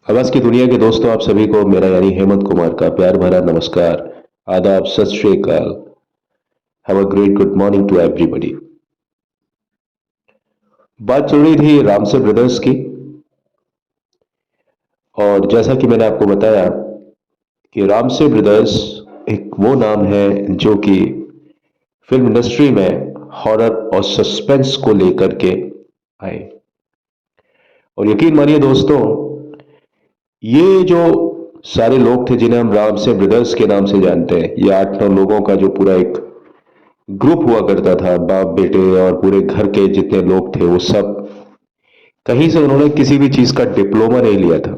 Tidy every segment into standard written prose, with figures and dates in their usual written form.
आवाज की दुनिया के दोस्तों, आप सभी को मेरा यानी हेमंत कुमार का प्यार भरा नमस्कार, आदाब, सत श्री अकाल। Have a great good morning to everybody. बात चल रही थी रामसे ब्रदर्स की। और जैसा कि मैंने आपको बताया कि रामसे ब्रदर्स एक वो नाम है जो कि फिल्म इंडस्ट्री में हॉरर और सस्पेंस को लेकर के आए। और यकीन मानिए दोस्तों, ये जो सारे लोग थे जिन्हें हम रामसे ब्रदर्स के नाम से जानते हैं, ये 8-9 लोगों का जो पूरा एक ग्रुप हुआ करता था, बाप बेटे और पूरे घर के जितने लोग थे वो सब, कहीं से उन्होंने किसी भी चीज का डिप्लोमा नहीं लिया था।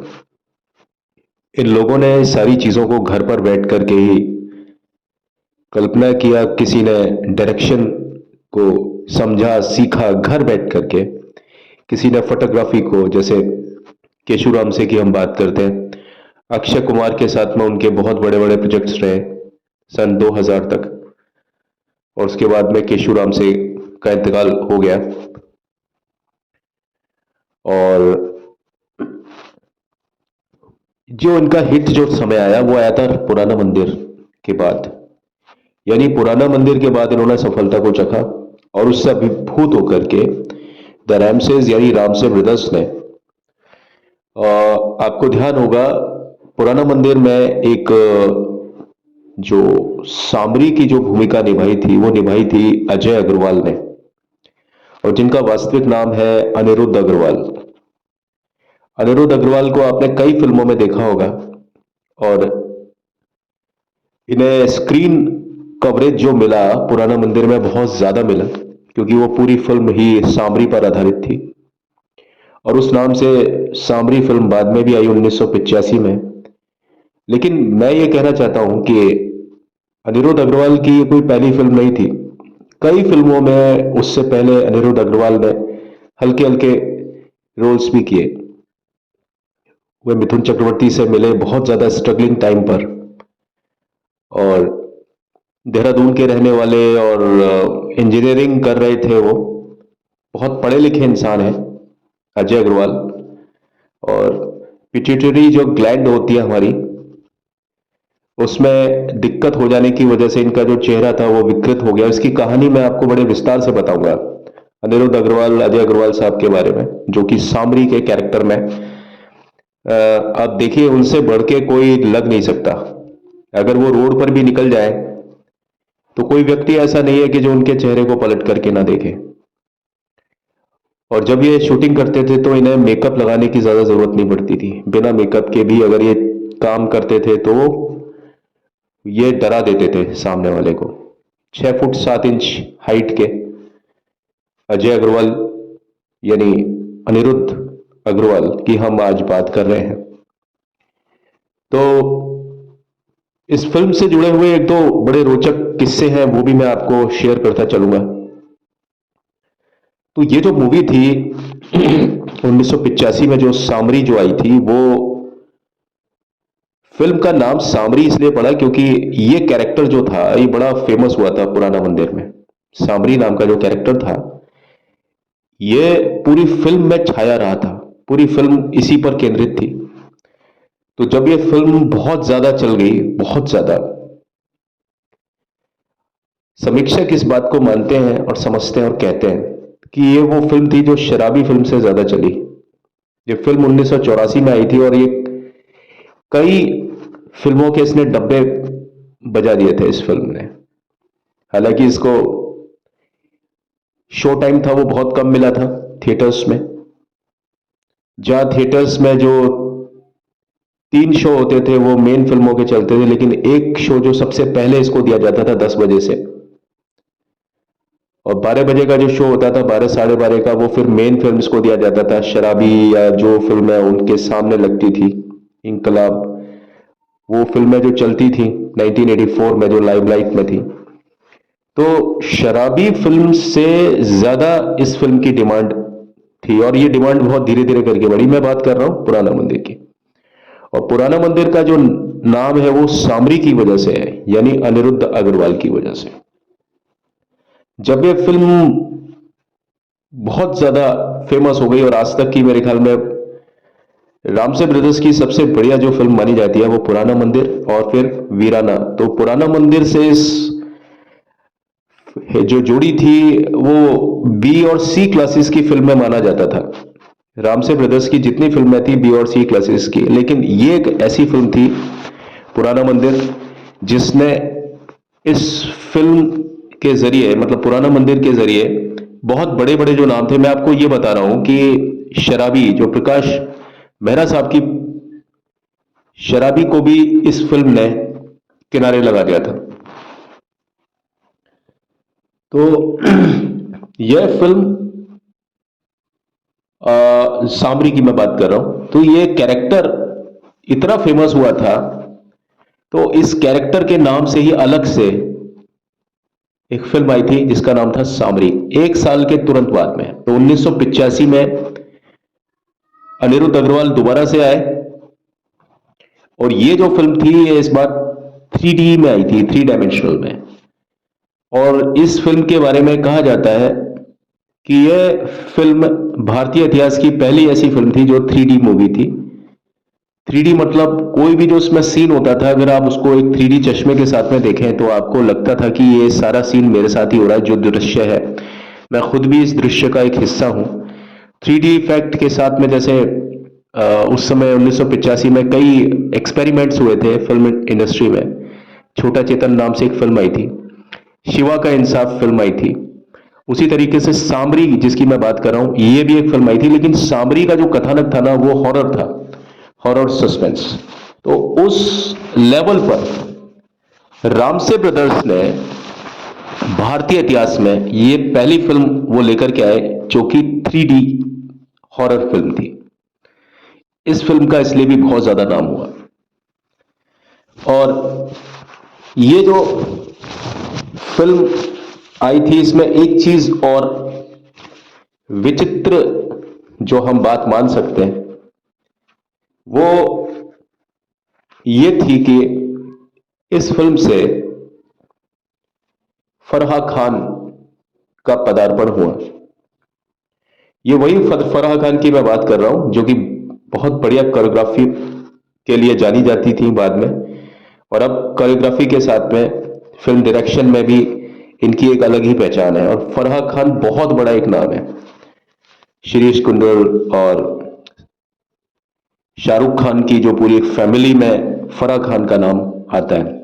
इन लोगों ने सारी चीजों को घर पर बैठ करके ही कल्पना किया, किसी ने डायरेक्शन को समझा सीखा घर बैठ करके, किसी ने फोटोग्राफी को, जैसे केशुराम से की हम बात करते हैं, अक्षय कुमार के साथ में उनके बहुत बड़े बड़े प्रोजेक्ट्स रहे सन 2000 तक। और उसके बाद में केशुराम से का इंतकाल हो गया। और जो इनका हिट जो समय आया वो आया था पुराना मंदिर के बाद। यानी पुराना मंदिर के बाद इन्होंने सफलता को चखा और उससे अभिभूत होकर के द रैमसेस यानी रामसे ब्रदर्स ने, आपको ध्यान होगा, पुराना मंदिर में एक जो सामरी की जो भूमिका निभाई थी वो निभाई थी अजय अग्रवाल ने, और जिनका वास्तविक नाम है अनिरुद्ध अग्रवाल। अनिरुद्ध अग्रवाल को आपने कई फिल्मों में देखा होगा। और इन्हें स्क्रीन कवरेज जो मिला पुराना मंदिर में बहुत ज्यादा मिला, क्योंकि वो पूरी फिल्म ही सामरी पर आधारित थी। और उस नाम से सामरी फिल्म बाद में भी आई 1985 में। लेकिन मैं ये कहना चाहता हूं कि अनिरुद्ध अग्रवाल की ये कोई पहली फिल्म नहीं थी। कई फिल्मों में उससे पहले अनिरुद्ध अग्रवाल ने हल्के हल्के रोल्स भी किए। वे मिथुन चक्रवर्ती से मिले बहुत ज्यादा स्ट्रगलिंग टाइम पर, और देहरादून के रहने वाले और इंजीनियरिंग कर रहे थे वो, बहुत पढ़े लिखे इंसान हैं अजय अग्रवाल। और पिट्यूटरी जो ग्लैंड होती है हमारी, उसमें दिक्कत हो जाने की वजह से इनका जो चेहरा था वो विकृत हो गया। इसकी कहानी मैं आपको बड़े विस्तार से बताऊंगा अनिरुद्ध अग्रवाल, अजय अग्रवाल साहब के बारे में, जो कि सामरी के कैरेक्टर में आप देखिए उनसे बढ़ के कोई लग नहीं सकता। अगर वो रोड पर भी निकल जाए तो कोई व्यक्ति ऐसा नहीं है कि जो उनके चेहरे को पलट करके ना देखे। और जब ये शूटिंग करते थे तो इन्हें मेकअप लगाने की ज्यादा जरूरत नहीं पड़ती थी। बिना मेकअप के भी अगर ये काम करते थे तो ये डरा देते थे सामने वाले को। 6 फुट 7 इंच हाइट के अजय अग्रवाल यानी अनिरुद्ध अग्रवाल की हम आज बात कर रहे हैं। तो इस फिल्म से जुड़े हुए एक दो बड़े रोचक किस्से हैं, वो भी मैं आपको शेयर करता चलूंगा। तो ये जो मूवी थी 1985 में जो सामरी जो आई थी, वो फिल्म का नाम सामरी इसलिए पड़ा क्योंकि ये कैरेक्टर जो था ये बड़ा फेमस हुआ था पुराना मंदिर में। सामरी नाम का जो कैरेक्टर था ये पूरी फिल्म में छाया रहा था, पूरी फिल्म इसी पर केंद्रित थी। तो जब ये फिल्म बहुत ज्यादा चल गई, बहुत ज्यादा, समीक्षक इस बात को मानते हैं और समझते हैं और कहते हैं कि ये वो फिल्म थी जो शराबी फिल्म से ज्यादा चली। ये फिल्म 1984 में आई थी और ये कई फिल्मों के इसने डब्बे बजा दिए थे इस फिल्म ने। हालांकि इसको शो टाइम था वो बहुत कम मिला था थिएटर्स में। जहां थिएटर्स में जो 3 शो होते थे वो मेन फिल्मों के चलते थे, लेकिन एक शो जो सबसे पहले इसको दिया जाता था 10 बजे से, और 12 बजे का जो शो होता था 12 साढ़े 12 का, वो फिर मेन फिल्म्स को दिया जाता था। शराबी या जो फिल्में उनके सामने लगती थी, इनकलाब, वो फिल्में जो चलती थी 1984 में जो लाइमलाइट में थी, तो शराबी फिल्म से ज्यादा इस फिल्म की डिमांड थी। और ये डिमांड बहुत धीरे धीरे करके बढ़ी। मैं बात कर रहा हूं पुराना मंदिर की। और पुराना मंदिर का जो नाम है वो सामरी की वजह से है, यानी अनिरुद्ध अग्रवाल की वजह से। जब ये फिल्म बहुत ज्यादा फेमस हो गई और आज तक की मेरे ख्याल में रामसे ब्रदर्स की सबसे बढ़िया जो फिल्म मानी जाती है वो पुराना मंदिर और फिर वीराना। तो पुराना मंदिर से इस जो जोड़ी थी वो बी और सी क्लासेस की फिल्म में माना जाता था। रामसे ब्रदर्स की जितनी फिल्में थी बी और सी क्लासेस की, लेकिन ये एक ऐसी फिल्म थी पुराना मंदिर जिसने इस फिल्म के जरिए, मतलब पुराना मंदिर के जरिए, बहुत बड़े बड़े जो नाम थे, मैं आपको ये बता रहा हूं कि शराबी जो प्रकाश मेहरा साहब की शराबी को भी इस फिल्म ने किनारे लगा दिया था। तो यह फिल्म सामरी की मैं बात कर रहा हूं। तो ये कैरेक्टर इतना फेमस हुआ था, तो इस कैरेक्टर के नाम से ही अलग से एक फिल्म आई थी जिसका नाम था सामरी, एक साल के तुरंत बाद में। तो 1985 में अनिरुद्ध अग्रवाल दोबारा से आए और ये जो फिल्म थी ये इस बार 3D में आई थी, 3 डायमेंशनल में। और इस फिल्म के बारे में कहा जाता है कि यह फिल्म भारतीय इतिहास की पहली ऐसी फिल्म थी जो 3D मूवी थी। 3D मतलब कोई भी जो उसमें सीन होता था, अगर आप उसको एक 3D चश्मे के साथ में देखें तो आपको लगता था कि ये सारा सीन मेरे साथ ही हो रहा है। जो दृश्य है, मैं खुद भी इस दृश्य का एक हिस्सा हूं। 3D इफेक्ट के साथ में, जैसे उस समय 1985 में कई एक्सपेरिमेंट्स हुए थे फिल्म इंडस्ट्री में। छोटा चेतन नाम से एक फिल्म आई थी, शिवा का इंसाफ फिल्म आई थी। उसी तरीके से सामरी जिसकी मैं बात कर रहा हूं, ये भी एक फिल्म आई थी, लेकिन सामरी का जो कथानक था ना वो हॉरर था, हॉरर सस्पेंस। तो उस लेवल पर रामसे ब्रदर्स ने भारतीय इतिहास में ये पहली फिल्म वो लेकर के आए जो कि 3D हॉरर फिल्म थी। इस फिल्म का इसलिए भी बहुत ज्यादा नाम हुआ। और ये जो फिल्म आई थी इसमें एक चीज और विचित्र जो हम बात मान सकते हैं वो ये थी कि इस फिल्म से फराह खान का पदार्पण हुआ। ये वही फराह खान की मैं बात कर रहा हूं जो कि बहुत बढ़िया कोरियोग्राफी के लिए जानी जाती थी बाद में, और अब कोरियोग्राफी के साथ में फिल्म डायरेक्शन में भी इनकी एक अलग ही पहचान है। और फराह खान बहुत बड़ा एक नाम है। शिरीष कुंडल और शाहरुख खान की जो पूरी फैमिली में फराह खान का नाम आता है।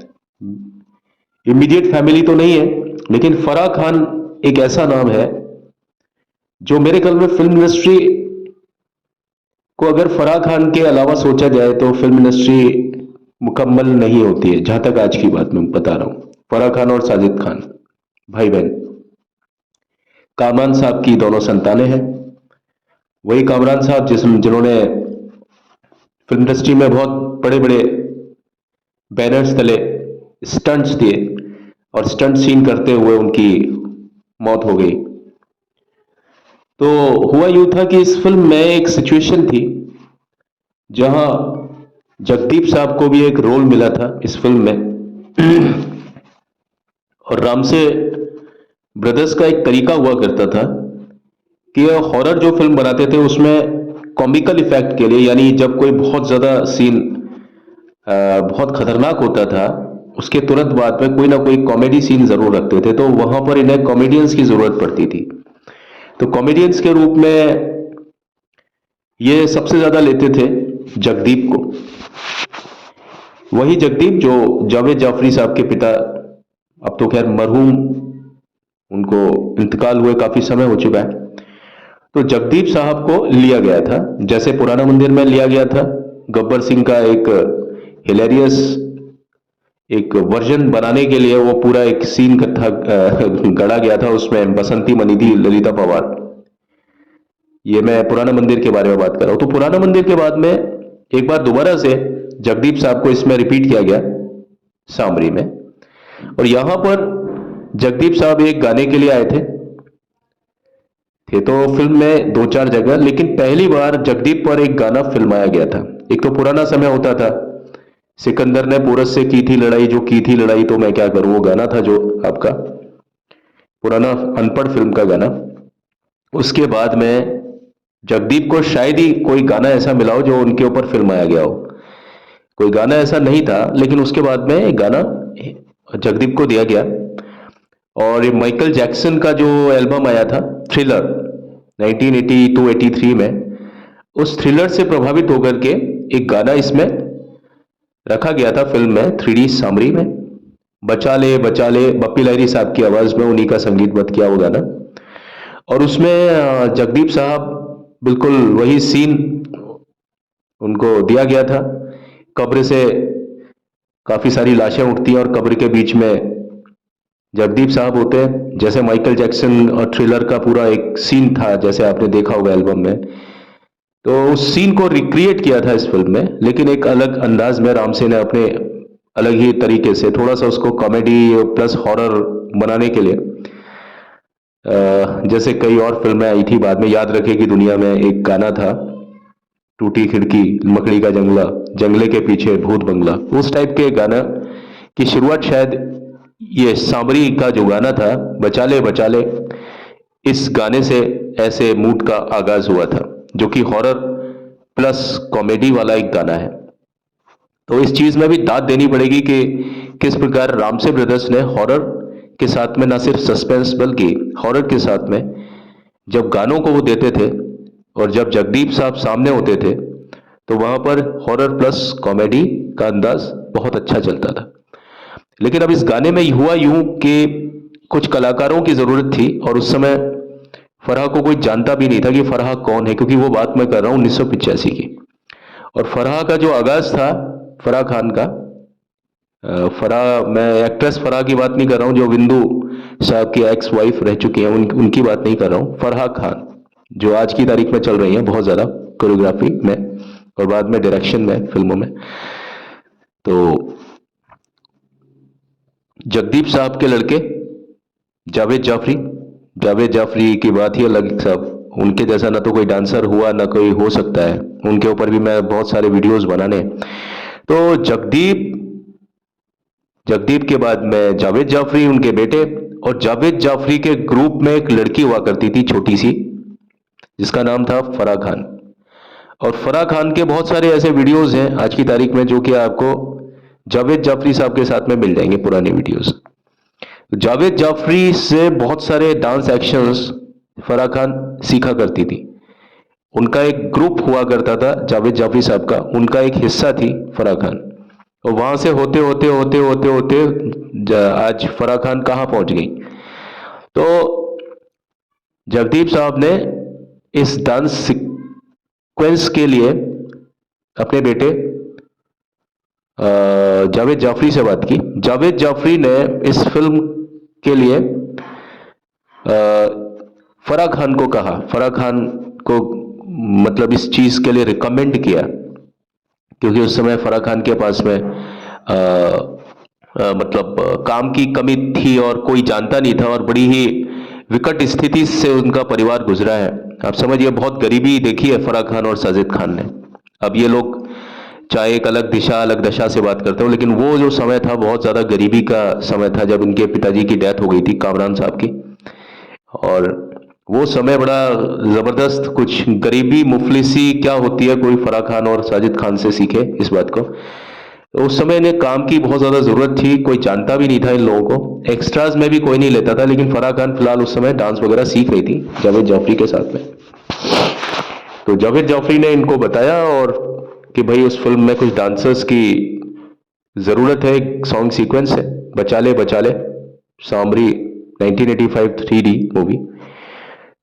इमीडिएट फैमिली तो नहीं है, लेकिन फराह खान एक ऐसा नाम है जो मेरे ख्याल में फिल्म इंडस्ट्री को, अगर फराह खान के अलावा सोचा जाए तो फिल्म इंडस्ट्री मुकम्मल नहीं होती है। जहां तक आज की बात मैं बता रहा हूं, फराह खान और साजिद खान भाई बहन, कामरान साहब की दोनों संतानें हैं। वही कामरान साहब जिन्होंने फिल्म इंडस्ट्री में बहुत बड़े बड़े बैनर्स तले स्टंट्स दिए और स्टंट सीन करते हुए उनकी मौत हो गई। तो हुआ यूं था कि इस फिल्म में एक सिचुएशन थी जहां जगदीप साहब को भी एक रोल मिला था इस फिल्म में। और रामसे ब्रदर्स का एक तरीका हुआ करता था कि हॉरर जो फिल्म बनाते थे उसमें कॉमिकल इफेक्ट के लिए, यानी जब कोई बहुत ज्यादा सीन बहुत खतरनाक होता था उसके तुरंत बाद में कोई ना कोई कॉमेडी सीन जरूर रखते थे। तो वहां पर इन्हें कॉमेडियंस की जरूरत पड़ती थी। तो कॉमेडियंस के रूप में ये सबसे ज्यादा लेते थे जगदीप को। वही जगदीप जो जावेद जाफरी साहब के पिता, अब तो खैर मरहूम, उनको इंतकाल हुए काफी समय हो चुका है। तो जगदीप साहब को लिया गया था, जैसे पुराना मंदिर में लिया गया था। गब्बर सिंह का एक हिलेरियस एक वर्जन बनाने के लिए वो पूरा एक सीन था, गढ़ा गया था। उसमें बसंती मनिधि, ललिता पवार, ये मैं पुराना मंदिर के बारे में बात कर रहा हूं। तो पुराना मंदिर के बाद में एक बार दोबारा से जगदीप साहब को इसमें रिपीट किया गया सामरी में। और यहां पर जगदीप साहब एक गाने के लिए आए थे तो फिल्म में दो चार जगह, लेकिन पहली बार जगदीप पर एक गाना फिल्माया गया था। एक तो पुराना समय होता था, सिकंदर ने पोरस से की थी लड़ाई, जो की थी लड़ाई तो मैं क्या करूं, वो गाना था जो आपका पुराना अनपढ़ फिल्म का गाना। उसके बाद में जगदीप को शायद ही कोई गाना ऐसा मिला हो जो उनके ऊपर फिल्माया गया हो। कोई गाना ऐसा नहीं था, लेकिन उसके बाद में एक गाना जगदीप को दिया गया। और ये माइकल जैक्सन का जो एल्बम आया था थ्रिलर 1982-83 में, उस थ्रिलर से प्रभावित होकर के एक गाना इसमें रखा गया था फिल्म में, 3D सामरी में। बचा ले बप्पी लहरी साहब की आवाज में उन्हीं का संगीतबद्ध किया वो गाना। और उसमें जगदीप साहब बिल्कुल वही सीन उनको दिया गया था। कब्र से काफी सारी लाशें उठती हैं और कब्र के बीच में जगदीप साहब होते हैं, जैसे माइकल जैक्सन और थ्रिलर का पूरा एक सीन था, जैसे आपने देखा होगा एल्बम में। तो उस सीन को रिक्रिएट किया था इस फिल्म में, लेकिन एक अलग अंदाज में रामसे ने अपने अलग ही तरीके से थोड़ा सा उसको कॉमेडी प्लस हॉरर बनाने के लिए, जैसे कई और फिल्में आई थी बाद में, याद रखेगी दुनिया में एक गाना था, टूटी खिड़की मकड़ी का जंगला, जंगले के पीछे भूत बंगला, उस टाइप के गाना की शुरुआत शायद ये सांबरी का जो गाना था बचा ले, इस गाने से ऐसे मूड का आगाज हुआ था, जो कि हॉरर प्लस कॉमेडी वाला एक गाना है। तो इस चीज में भी दाद देनी पड़ेगी कि किस प्रकार रामसे ब्रदर्स ने हॉरर के साथ में ना सिर्फ सस्पेंस बल्कि हॉरर के साथ में जब गानों को वो देते थे और जब जगदीप साहब सामने होते थे तो वहां पर हॉरर प्लस कॉमेडी का अंदाज बहुत अच्छा चलता था। लेकिन अब इस गाने में हुआ यूं कि कुछ कलाकारों की जरूरत थी और उस समय फराह को कोई जानता भी नहीं था कि फराह कौन है, क्योंकि वो बात मैं कर रहा हूं 1985 की। और फराह का जो आगाज था फराह खान का, फराह, मैं एक्ट्रेस फराह की बात नहीं कर रहा हूं जो विंदु साहब की एक्स वाइफ रह चुकी हैं, उनकी बात नहीं कर रहा हूं, फराह खान जो आज की तारीख में चल रही हैं बहुत ज्यादा कोरियोग्राफी में और बाद में डायरेक्शन में फिल्मों में। तो जगदीप साहब के लड़के जावेद जाफरी की बात ही अलग साहब, उनके जैसा ना तो कोई डांसर हुआ ना कोई हो सकता है, उनके ऊपर भी मैं बहुत सारे वीडियोस बनाने। तो जगदीप के बाद में जावेद जाफरी उनके बेटे, और जावेद जाफरी के ग्रुप में एक लड़की हुआ करती थी छोटी सी, जिसका नाम था फराह खान। और फराह खान के बहुत सारे ऐसे वीडियोस हैं आज की तारीख में जो कि आपको जावेद जाफरी साहब के साथ में मिल जाएंगे, पुराने वीडियोस। जावेद जाफरी से बहुत सारे डांस एक्शंस फराह खान सीखा करती थी। उनका एक ग्रुप हुआ करता था जावेद जाफरी साहब का, उनका एक हिस्सा थी फराह खान। और वहां से होते होते होते होते होते आज फराह खान कहां पहुंच गई। तो जगदीप साहब ने इस डांस सीक्वेंस के लिए अपने बेटे जावेद जाफरी से बात की। जावेद जाफरी ने इस फिल्म के लिए फराह खान को कहा, फराह खान को मतलब इस चीज के लिए रिकमेंड किया, क्योंकि उस समय फराह खान के पास में मतलब काम की कमी थी और कोई जानता नहीं था और बड़ी ही विकट स्थिति से उनका परिवार गुजरा है। आप समझिए बहुत गरीबी देखी है फराह खान और साजिद खान ने। अब ये लोग चाहे एक अलग दिशा अलग दशा से बात करते हो, लेकिन वो जो समय था बहुत ज्यादा गरीबी का समय था जब इनके पिताजी की डेथ हो गई थी कामरान साहब की। और वो समय बड़ा जबरदस्त, कुछ गरीबी मुफलिसी क्या होती है कोई फराह खान और साजिद खान से सीखे इस बात को। तो उस समय इन्हें काम की बहुत ज्यादा जरूरत थी, कोई जानता भी नहीं था इन लोगों को, एक्स्ट्राज में भी कोई नहीं लेता था, लेकिन फराह खान फिलहाल उस समय डांस वगैरह सीख रही थी जावेद जाफरी के साथ में। तो जावेद जाफरी ने इनको बताया और कि भाई उस फिल्म में कुछ डांसर्स की जरूरत है, एक सॉन्ग सीक्वेंस है बचा ले सांबरी 1985 3D मूवी।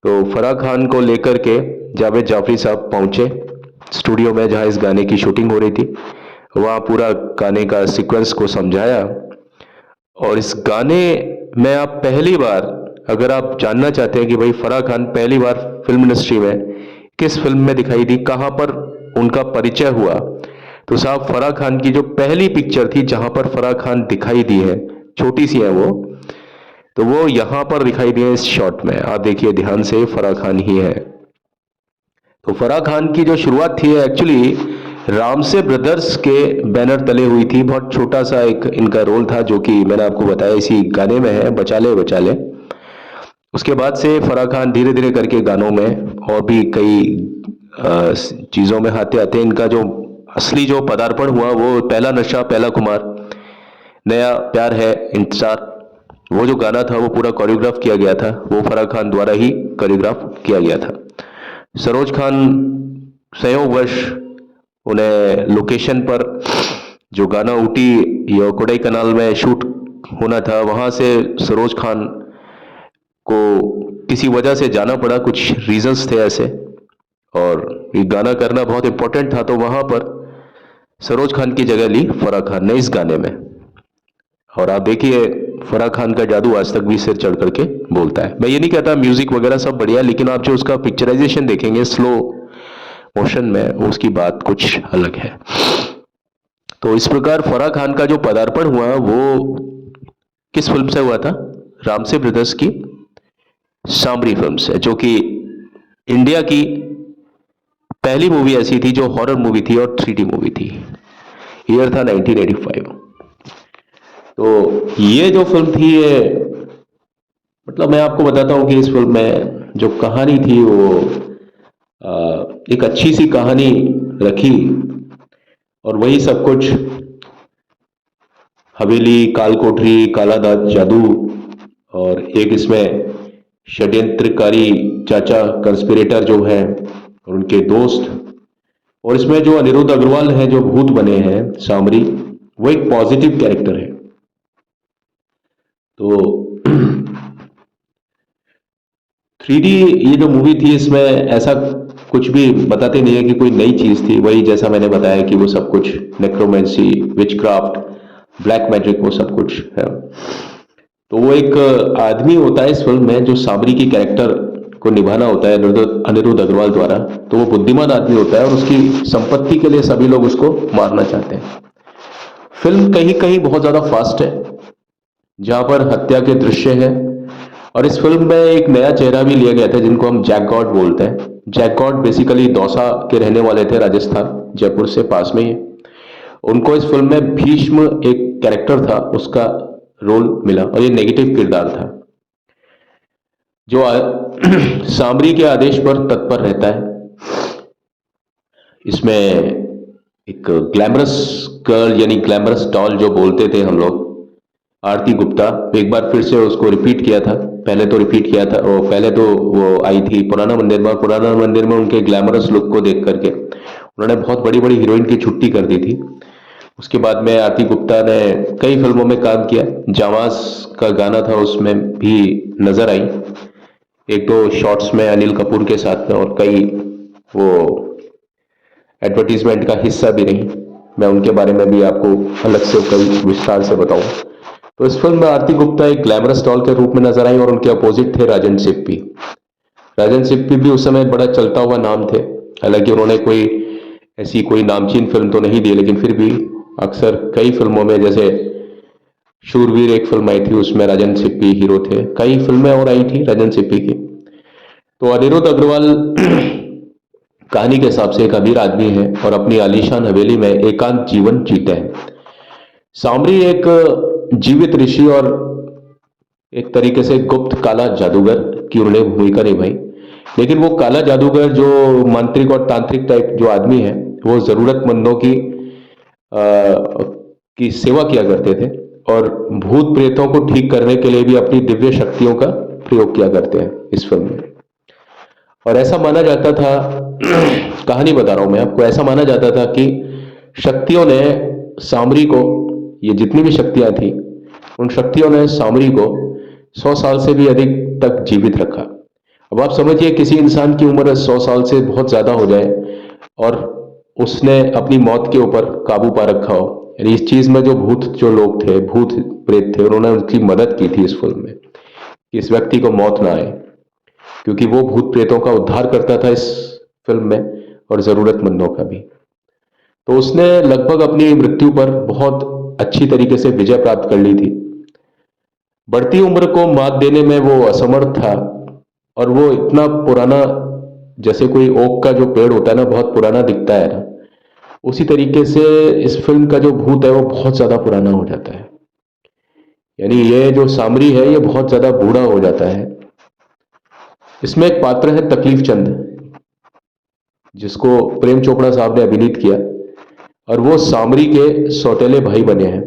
तो फराह खान को लेकर के जावेद जाफरी साहब पहुंचे स्टूडियो में जहां इस गाने की शूटिंग हो रही थी। वहां पूरा गाने का सीक्वेंस को समझाया। और इस गाने में आप पहली बार, अगर आप जानना चाहते हैं कि भाई फराह खान पहली बार फिल्म इंडस्ट्री में किस फिल्म में दिखाई दी, कहां पर उनका परिचय हुआ, तो साहब फराह खान की जो पहली पिक्चर थी जहां पर फराह खान दिखाई दी है, छोटी सी है वो, तो वो यहां पर दिखाई दी है इस शॉट में, आप देखिए ध्यान से, फराह खान ही है। तो फराह खान की जो शुरुआत थी एक्चुअली रामसे ब्रदर्स के बैनर तले हुई थी। बहुत छोटा सा एक इनका रोल था जो कि मैंने आपको बताया इसी गाने में है, बचा ले। उसके बाद से फराह खान धीरे धीरे करके गानों में और भी कई चीज़ों में आते आते इनका जो असली जो पदार्पण हुआ वो पहला नशा पहला खुमार, नया प्यार है, इंतजार, वो जो गाना था वो पूरा कोरियोग्राफ किया गया था, वो फराह खान द्वारा ही कोरियोग्राफ किया गया था। सरोज खान संयोगवश उन्हें लोकेशन पर जो गाना ऊटी या कोडाई कनाल में शूट होना था वहां से सरोज खान को किसी वजह से जाना पड़ा, कुछ रीजंस थे ऐसे, और ये गाना करना बहुत इंपॉर्टेंट था, तो वहां पर सरोज खान की जगह ली फराह खान ने इस गाने में। और आप देखिए फराह खान का जादू आज तक भी सिर चढ़ करके बोलता है। मैं ये नहीं कहता म्यूजिक वगैरह सब बढ़िया, लेकिन आप जो उसका पिक्चराइजेशन देखेंगे स्लो मोशन में, उसकी बात कुछ अलग है। तो इस प्रकार फराह खान का जो पदार्पण हुआ वो किस फिल्म से हुआ था? रामसे ब्रदर्स की सांबरी फिल्म से, जो कि इंडिया की पहली मूवी ऐसी थी जो हॉरर मूवी थी और 3D मूवी थी। ईयर था 1985। तो ये जो फिल्म थी ये, मतलब मैं आपको बताता हूँ कि इस फिल्म में जो कहानी थी वो एक अच्छी सी कहानी रखी, और वही सब कुछ हवेली, काल कोठरी, काला जादू, और एक इसमें षड्यंत्रकारी चाचा कंस्पिरेटर जो है और उनके दोस्त, और इसमें जो अनिरुद्ध अग्रवाल हैं जो भूत बने हैं सांबरी, वो एक पॉजिटिव कैरेक्टर है। तो 3D ये जो मूवी थी इसमें ऐसा कुछ भी बताते नहीं है कि कोई नई चीज थी, वही जैसा मैंने बताया कि वो सब कुछ नेक्रोमेंसी, विचक्राफ्ट, ब्लैक मैजिक, वो सब कुछ है। तो वो एक आदमी होता है इस फिल्म में जो सांबरी की कैरेक्टर को निभाना होता है अनिरुद्ध अग्रवाल द्वारा। तो वो बुद्धिमान आदमी होता है और उसकी संपत्ति के लिए सभी लोग उसको मारना चाहते हैं। फिल्म कहीं कहीं बहुत ज्यादा फास्ट है, जहां पर हत्या के दृश्य है, और इस फिल्म में एक नया चेहरा भी लिया गया था जिनको हम जैक गॉड बोलते हैं। जैक गॉड बेसिकली दौसा के रहने वाले थे, राजस्थान, जयपुर से पास में ही है। उनको इस फिल्म में भीष्म एक कैरेक्टर था उसका रोल मिला, और ये नेगेटिव किरदार था जो सांबरी के आदेश पर तत्पर रहता है। इसमें एक ग्लैमरस गर्ल यानी ग्लैमरस डॉल जो बोलते थे हम लोग, आरती गुप्ता, एक बार फिर से उसको रिपीट किया था। पहले तो रिपीट किया था, वो पहले तो वो आई थी पुराना मंदिर में। पुराना मंदिर में उनके ग्लैमरस लुक को देख करके उन्होंने बहुत बड़ी बड़ी हीरोइन की छुट्टी कर दी थी। उसके बाद में आरती गुप्ता ने कई फिल्मों में काम किया, जावास का गाना था उसमें भी नजर आई, एक दो शॉट्स में अनिल कपूर के साथ में, और कई वो एडवर्टीजमेंट का हिस्सा भी रही। मैं उनके बारे में भी आपको अलग से कई विस्तार से बताऊं। तो इस फिल्म में आरती गुप्ता एक ग्लैमरस डॉल के रूप में नजर आई, और उनके अपोजिट थे राजन सिप्पी। राजन सिप्पी भी उस समय बड़ा चलता हुआ नाम थे, हालांकि उन्होंने कोई ऐसी कोई नामचीन फिल्म तो नहीं दी, लेकिन फिर भी अक्सर कई फिल्मों में, जैसे शूरवीर एक फिल्म आई थी उसमें राजन सिप्पी हीरो थे, कई फिल्में और आई थी राजन सिप्पी की। तो अनिरुद्ध अग्रवाल कहानी के हिसाब से एक अमीर आदमी है और अपनी आलीशान हवेली में एकांत जीवन जीते हैं। सांबरी एक जीवित ऋषि और एक तरीके से गुप्त काला जादूगर की उन्होंने भूमिका निभाई, लेकिन वो काला जादूगर जो मांत्रिक और तांत्रिक टाइप जो आदमी है, वो जरूरतमंदों की सेवा किया करते थे, और भूत प्रेतों को ठीक करने के लिए भी अपनी दिव्य शक्तियों का प्रयोग किया करते हैं इस फिल्म में। और ऐसा माना जाता था कहानी बता रहा हूं मैं आपको, ऐसा माना जाता था कि शक्तियों ने सांबरी को, ये जितनी भी शक्तियां थी, उन शक्तियों ने सांबरी को 100 साल से भी अधिक तक जीवित रखा। अब आप समझिए किसी इंसान की उम्र 100 साल से बहुत ज्यादा हो जाए और उसने अपनी मौत के ऊपर काबू पा रखा हो, यानी इस चीज में जो भूत जो लोग थे, भूत प्रेत थे, उन्होंने उसकी मदद की थी इस फिल्म में कि इस व्यक्ति को मौत ना आए, क्योंकि वो भूत प्रेतों का उद्धार करता था इस फिल्म में, और जरूरतमंदों का भी। तो उसने लगभग अपनी मृत्यु पर बहुत अच्छी तरीके से विजय प्राप्त कर ली थी। बढ़ती उम्र को मात देने में वो असमर्थ था, और वो इतना पुराना, जैसे कोई ओक का जो पेड़ होता है ना, बहुत पुराना दिखता है ना, उसी तरीके से इस फिल्म का जो भूत है वो बहुत ज्यादा पुराना हो जाता है। यानी ये जो सांबरी है ये बहुत ज्यादा बूढ़ा हो जाता है, इसमें एक पात्र है तकलीफ चंद, जिसको प्रेम चोपड़ा साहब ने अभिनीत किया, और वो सामरी के सौतेले भाई बने हैं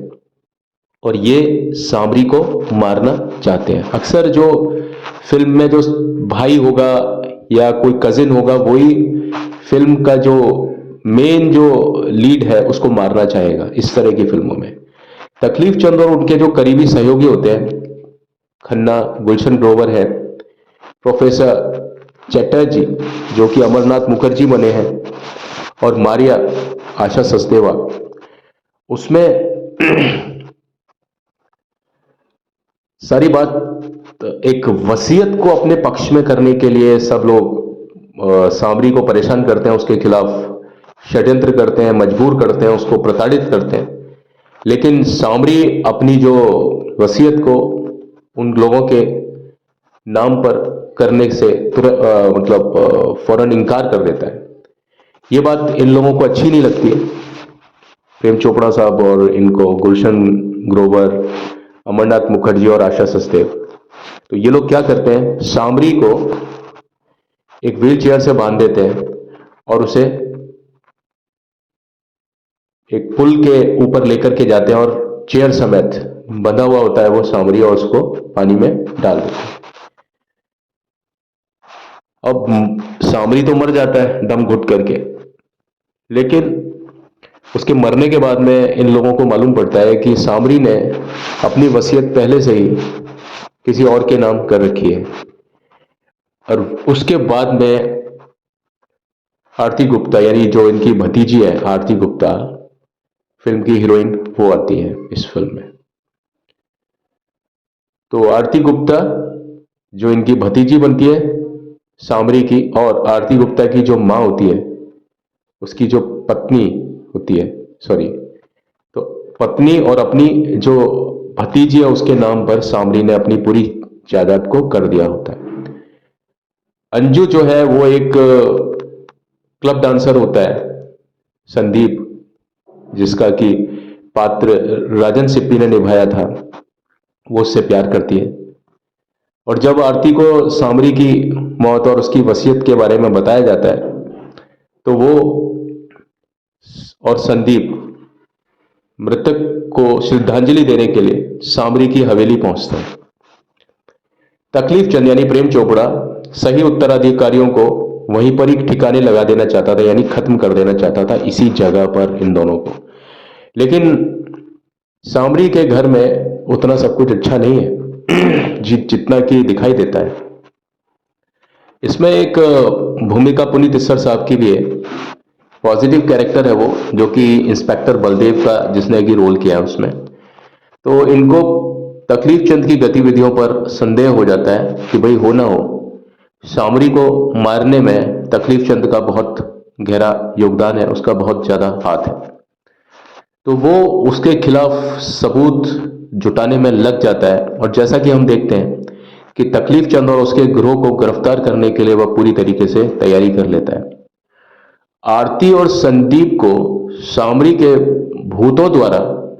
और ये सामरी को मारना चाहते हैं। अक्सर जो फिल्म में जो भाई होगा या कोई कजिन होगा वही फिल्म का जो मेन जो लीड है उसको मारना चाहेगा, इस तरह की फिल्मों में। तकलीफ चंद और उनके जो करीबी सहयोगी होते हैं, खन्ना गुलशन ग्रोवर है, प्रोफेसर चटर्जी जो कि अमरनाथ मुखर्जी बने हैं, और मारिया आशा सचदेवा, उसमें सारी बात एक वसीयत को अपने पक्ष में करने के लिए सब लोग सामरी को परेशान करते हैं, उसके खिलाफ षड्यंत्र करते हैं, मजबूर करते हैं, उसको प्रताड़ित करते हैं। लेकिन सामरी अपनी जो वसीयत को उन लोगों के नाम पर करने से मतलब फौरन इनकार कर देता है। ये बात इन लोगों को अच्छी नहीं लगती है, प्रेम चोपड़ा साहब और इनको गुलशन ग्रोवर, अमरनाथ मुखर्जी और आशा सचदेव। तो ये लोग क्या करते हैं, सामरी को एक व्हील चेयर से बांध देते हैं और उसे एक पुल के ऊपर लेकर के जाते हैं और चेयर समेत बंधा हुआ होता है वो सामरी, और उसको पानी में डाल देते हैं। अब सामरी तो मर जाता है दम घुट करके, लेकिन उसके मरने के बाद में इन लोगों को मालूम पड़ता है कि सामरी ने अपनी वसीयत पहले से ही किसी और के नाम कर रखी है। और उसके बाद में आरती गुप्ता, यानी जो इनकी भतीजी है आरती गुप्ता, फिल्म की हीरोइन, वो आती है इस फिल्म में। तो आरती गुप्ता जो इनकी भतीजी बनती है सामरी की, और आरती गुप्ता की जो माँ होती है, उसकी जो पत्नी होती है, सॉरी, तो पत्नी और अपनी जो भतीजी है उसके नाम पर सामरी ने अपनी पूरी जायदाद को कर दिया होता है। अंजू जो है वो एक क्लब डांसर होता है, संदीप, जिसका कि पात्र राजन सिप्पी ने निभाया था, वो उससे प्यार करती है। और जब आरती को सामरी की मौत और उसकी वसीयत के बारे में बताया जाता है तो वो और संदीप मृतक को श्रद्धांजलि देने के लिए सामरी की हवेली पहुंचते हैं। तकलीफ चंद यानी प्रेम चोपड़ा सही उत्तराधिकारियों को वहीं पर ही ठिकाने लगा देना चाहता था, यानी खत्म कर देना चाहता था इसी जगह पर इन दोनों को। लेकिन सामरी के घर में उतना सब कुछ अच्छा नहीं है जितना कि दिखाई देता है। इसमें एक भूमिका पुनीत इस्सर साहब की भी है, पॉजिटिव कैरेक्टर है वो, जो कि इंस्पेक्टर बलदेव का जिसने कि रोल किया है उसमें। तो इनको तकलीफ चंद की गतिविधियों पर संदेह हो जाता है कि भाई हो ना हो सामरी को मारने में तकलीफ चंद का बहुत गहरा योगदान है, उसका बहुत ज्यादा हाथ है। तो वो उसके खिलाफ सबूत जुटाने में लग जाता है, और जैसा कि हम देखते हैं कि तकलीफ चंद और उसके गिरोह को गिरफ्तार करने के लिए वह पूरी तरीके से तैयारी कर लेता है। आरती और संदीप को सामरी के भूतों द्वारा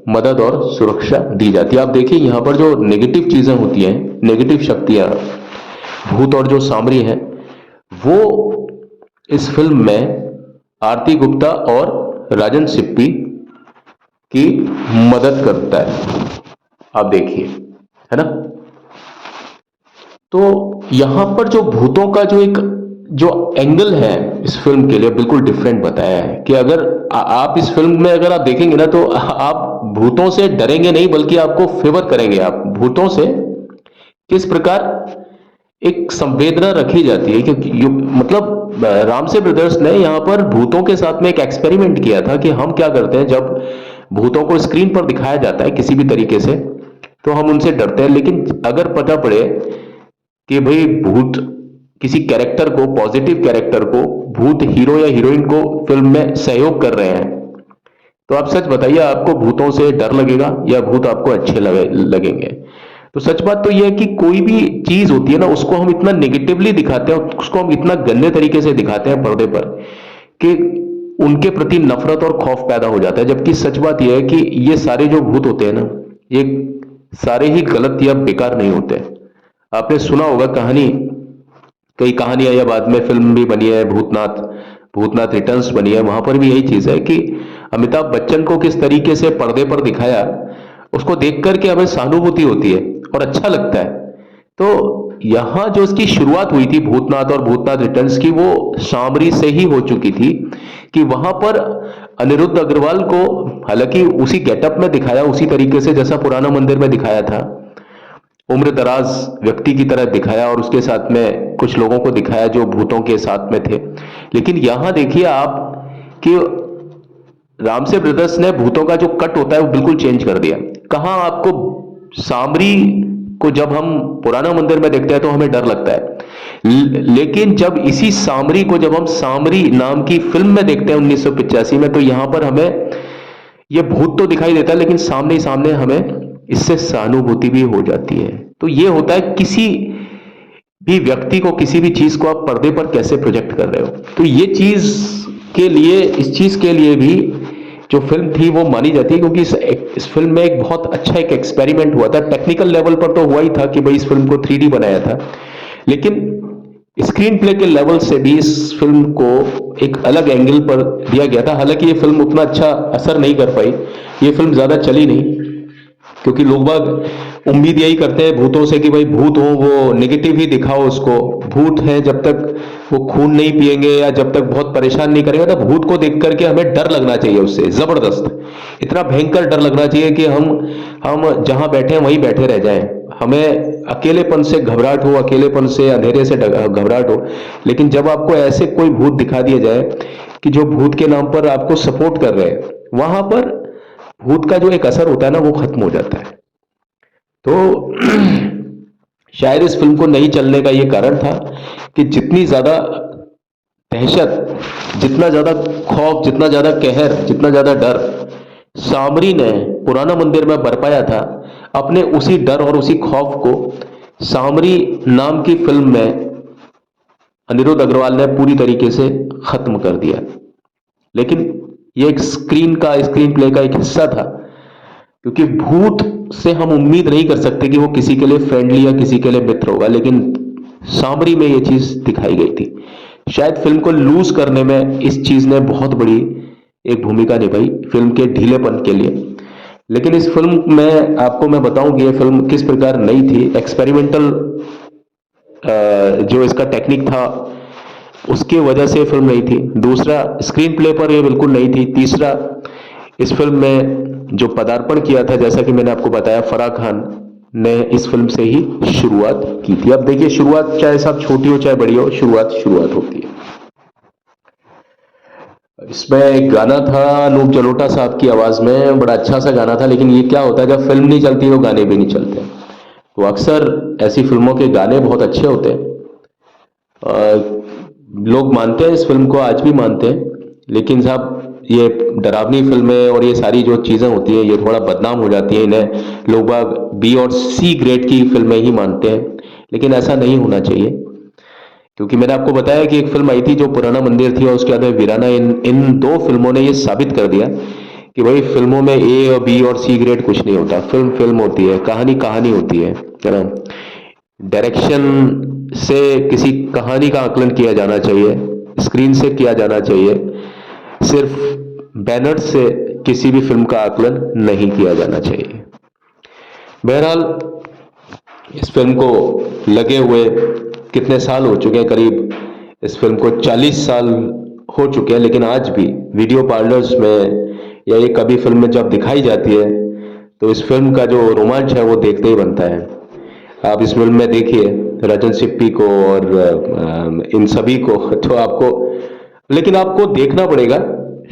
मदद और सुरक्षा दी जाती है। आप देखिए यहाँ पर जो नेगेटिव चीजें होती हैं, नेगेटिव शक्तियां, भूत और जो सामरी हैं, वो इस फिल्म में आरती गुप्ता और राजन सिप्पी की मदद करता है। आप देखिए, है ना। तो यहां पर जो भूतों का जो एक जो एंगल है इस फिल्म के लिए बिल्कुल डिफरेंट बताया है कि अगर आप इस फिल्म में अगर आप देखेंगे ना तो आप भूतों से डरेंगे नहीं, बल्कि आपको फेवर करेंगे। आप भूतों से किस प्रकार एक संवेदना रखी जाती है, क्योंकि मतलब रामसे ब्रदर्स ने यहां पर भूतों के साथ में एक एक्सपेरिमेंट किया था कि हम क्या करते हैं जब भूतों को स्क्रीन पर दिखाया जाता है किसी भी तरीके से तो हम उनसे डरते हैं, लेकिन अगर पता पड़े कि भाई भूत किसी कैरेक्टर को, पॉजिटिव कैरेक्टर को, भूत हीरो या हीरोइन को फिल्म में सहयोग कर रहे हैं, तो आप सच बताइए आपको भूतों से डर लगेगा या भूत आपको अच्छे लगेंगे। तो सच बात तो यह है कि कोई भी चीज होती है ना उसको हम इतना नेगेटिवली दिखाते हैं, उसको हम इतना गंदे तरीके से दिखाते हैं पर्दे पर कि उनके प्रति नफरत और खौफ पैदा हो जाता है। जबकि सच बात यह है कि ये सारे जो भूत होते हैं ना, ये सारे ही गलत या बेकार नहीं होते। आपने सुना होगा कहानी कई कहानियां या बाद में फिल्म भी बनी है, भूतनाथ, भूतनाथ रिटर्न्स बनी है, वहां पर भी यही चीज है कि अमिताभ बच्चन को किस तरीके से पर्दे पर दिखाया, उसको देख करके हमें सहानुभूति होती है और अच्छा लगता है। तो यहां जो इसकी शुरुआत हुई थी भूतनाथ और भूतनाथ रिटर्न्स की, वो सामरी से ही हो चुकी थी कि वहां पर अनिरुद्ध अग्रवाल को हालांकि उसी गेटअप में दिखाया, उसी तरीके से जैसा पुराना मंदिर में दिखाया था, उम्र दराज व्यक्ति की तरह दिखाया और उसके साथ में कुछ लोगों को दिखाया जो भूतों के साथ में थे। लेकिन यहां देखिए आप कि रामसे ब्रदर्स ने भूतों का जो कट होता है वो बिल्कुल चेंज कर दिया। कहां आपको सामरी को जब हम पुराना मंदिर में देखते हैं तो हमें डर लगता है, लेकिन जब इसी सामरी को जब हम सामरी नाम की फिल्म में देखते हैं 1985 में, तो यहां पर हमें ये भूत तो दिखाई देता है लेकिन सामने ही सामने हमें इससे सहानुभूति भी हो जाती है। तो ये होता है किसी भी व्यक्ति को, किसी भी चीज को आप पर्दे पर कैसे प्रोजेक्ट कर रहे हो। तो ये चीज के लिए, इस चीज के लिए भी जो फिल्म थी वो मानी जाती है, क्योंकि इस फिल्म में एक बहुत अच्छा एक एक्सपेरिमेंट हुआ था। टेक्निकल लेवल पर तो हुआ ही था कि भाई इस फिल्म को 3D बनाया था, लेकिन स्क्रीन प्ले के लेवल से भी इस फिल्म को एक अलग एंगल पर दिया गया था। हालांकि ये फिल्म उतना अच्छा असर नहीं कर पाई, ये फिल्म ज्यादा चली नहीं, क्योंकि लोग बाग उम्मीद यही करते हैं भूतों से कि भाई भूत हो वो नेगेटिव ही दिखाओ उसको, भूत है जब तक वो खून नहीं पिएंगे या जब तक बहुत परेशान नहीं करेंगे, तो भूत को देख करके हमें डर लगना चाहिए, उससे जबरदस्त इतना भयंकर डर लगना चाहिए कि हम जहां बैठे हैं वहीं बैठे रह जाएं, हमें अकेलेपन से घबराहट हो, अकेलेपन से अंधेरे से घबराहट हो। लेकिन जब आपको ऐसे कोई भूत दिखा दिया जाए कि जो भूत के नाम पर आपको सपोर्ट कर रहे हैं, वहां पर भूत का जो एक असर होता है ना वो खत्म हो जाता है। तो शायद इस फिल्म को नहीं चलने का ये कारण था कि जितनी ज्यादा दहशत, जितना ज्यादा खौफ, जितना ज्यादा कहर, जितना ज्यादा डर सामरी ने पुराना मंदिर में बरपाया था, अपने उसी डर और उसी खौफ को सामरी नाम की फिल्म में अनिरुद्ध अग्रवाल ने पूरी तरीके से खत्म कर दिया। लेकिन ये एक स्क्रीन प्ले का एक हिस्सा था, क्योंकि भूत से हम उम्मीद नहीं कर सकते कि वो किसी के लिए फ्रेंडली या किसी के लिए मित्र होगा, लेकिन सामरी में ये चीज दिखाई गई थी। शायद फिल्म को लूज करने में इस चीज ने बहुत बड़ी एक भूमिका निभाई फिल्म के ढीलेपन के लिए। लेकिन इस फिल्म में आपको मैं बताऊं कि ये फिल्म किस प्रकार नई थी, एक्सपेरिमेंटल जो इसका टेक्निक था उसकी वजह से फिल्म नहीं थी। दूसरा, स्क्रीन प्ले पर ये बिल्कुल नहीं थी। तीसरा, इस फिल्म में जो पदार्पण किया था, जैसा कि मैंने आपको बताया, फराह खान ने इस फिल्म से ही शुरुआत की थी। अब देखिए, शुरुआत चाहे साहब छोटी हो चाहे बड़ी हो, शुरुआत होती है। इसमें एक गाना था अनूप जलोटा साहब की आवाज में, बड़ा अच्छा सा गाना था। लेकिन ये क्या होता है, जब फिल्म नहीं चलती तो गाने भी नहीं चलते। तो अक्सर ऐसी फिल्मों के गाने बहुत अच्छे होते हैं, लोग मानते हैं इस फिल्म को, आज भी मानते हैं। लेकिन साहब ये डरावनी फिल्में और ये सारी जो चीजें होती हैं ये थोड़ा बदनाम हो जाती हैं, इन्हें लोग बाग बी और सी ग्रेड की फिल्में ही मानते हैं। लेकिन ऐसा नहीं होना चाहिए, क्योंकि मैंने आपको बताया कि एक फिल्म आई थी जो पुराना मंदिर थी और उसके बाद में वीराना, इन दो फिल्मों ने ये साबित कर दिया कि भाई फिल्मों में ए और बी और सी ग्रेड कुछ नहीं होता। फिल्म फिल्म होती है, कहानी कहानी होती है ना। डायरेक्शन से किसी कहानी का आकलन किया जाना चाहिए, स्क्रीन से किया जाना चाहिए, सिर्फ बैनर से किसी भी फिल्म का आकलन नहीं किया जाना चाहिए। बहरहाल इस फिल्म को लगे हुए कितने साल हो चुके हैं, करीब इस फिल्म को 40 साल हो चुके हैं। लेकिन आज भी वीडियो पार्लर्स में या ये कभी फिल्म में जब दिखाई जाती है तो इस फिल्म का जो रोमांच है वो देखते ही बनता है। आप इस फिल्म में देखिए रजन सिप्पी को और इन सभी को, तो आपको, लेकिन आपको देखना पड़ेगा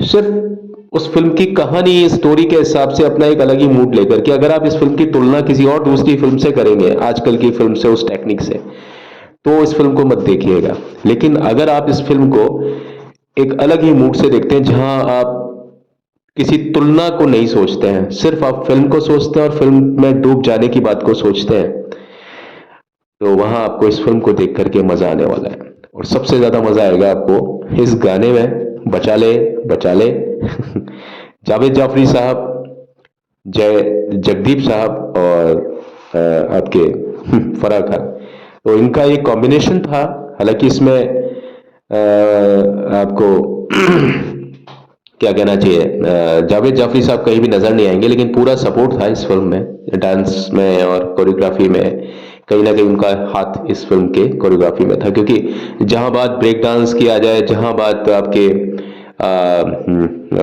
सिर्फ उस फिल्म की कहानी स्टोरी के हिसाब से, अपना एक अलग ही मूड लेकर के। अगर आप इस फिल्म की तुलना किसी और दूसरी फिल्म से करेंगे, आजकल की फिल्म से, उस टेक्निक से, तो इस फिल्म को मत देखिएगा। लेकिन अगर आप इस फिल्म को एक अलग ही मूड से देखते हैं, जहां आप किसी तुलना को नहीं सोचते हैं, सिर्फ आप फिल्म को सोचते हैं और फिल्म में डूब जाने की बात को सोचते हैं, तो वहां आपको इस फिल्म को देख करके मजा आने वाला है। और सबसे ज्यादा मजा आएगा आपको इस गाने में, बचा ले बचा ले जावेद जाफरी साहब, जगदीप साहब और आपके फराह खान, तो इनका एक कॉम्बिनेशन था। हालांकि इसमें आपको क्या कहना चाहिए, जावेद जाफरी साहब कहीं भी नजर नहीं आएंगे, लेकिन पूरा सपोर्ट था इस फिल्म में, डांस में और कोरियोग्राफी में। कहीं ना कहीं उनका हाथ इस फिल्म के कोरियोग्राफी में था, क्योंकि जहां बात ब्रेक डांस किया जाए, जहां बात आपके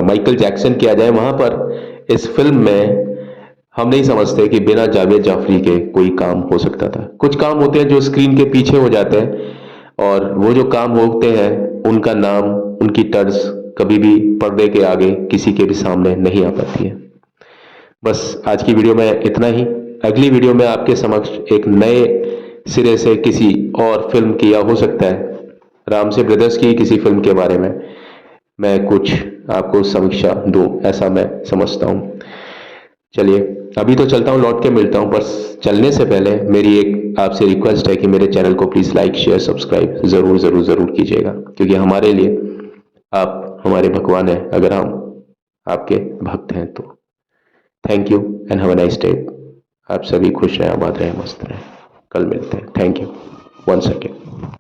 माइकल जैक्सन किया जाए, वहां पर इस फिल्म में हम नहीं समझते कि बिना जावेद जाफरी के कोई काम हो सकता था। कुछ काम होते हैं जो स्क्रीन के पीछे हो जाते हैं, और वो जो काम होते हैं उनका नाम, उनकी तर्ज कभी भी पर्दे के आगे किसी के भी सामने नहीं आ पाती है। बस आज की वीडियो में इतना ही। अगली वीडियो में आपके समक्ष एक नए सिरे से किसी और फिल्म की, या हो सकता है रामसे ब्रदर्स की किसी फिल्म के बारे में मैं कुछ आपको समीक्षा दूं, ऐसा मैं समझता हूं। चलिए, अभी तो चलता हूँ, लौट के मिलता हूँ। बस चलने से पहले मेरी एक आपसे रिक्वेस्ट है कि मेरे चैनल को प्लीज लाइक शेयर सब्सक्राइब जरूर जरूर जरूर कीजिएगा, क्योंकि हमारे लिए आप हमारे भगवान हैं, अगर हम आपके भक्त हैं तो। Thank you and have a nice day. आप सभी खुश रहें, आबाद रहें, मस्त रहें। कल मिलते हैं। Thank you once again.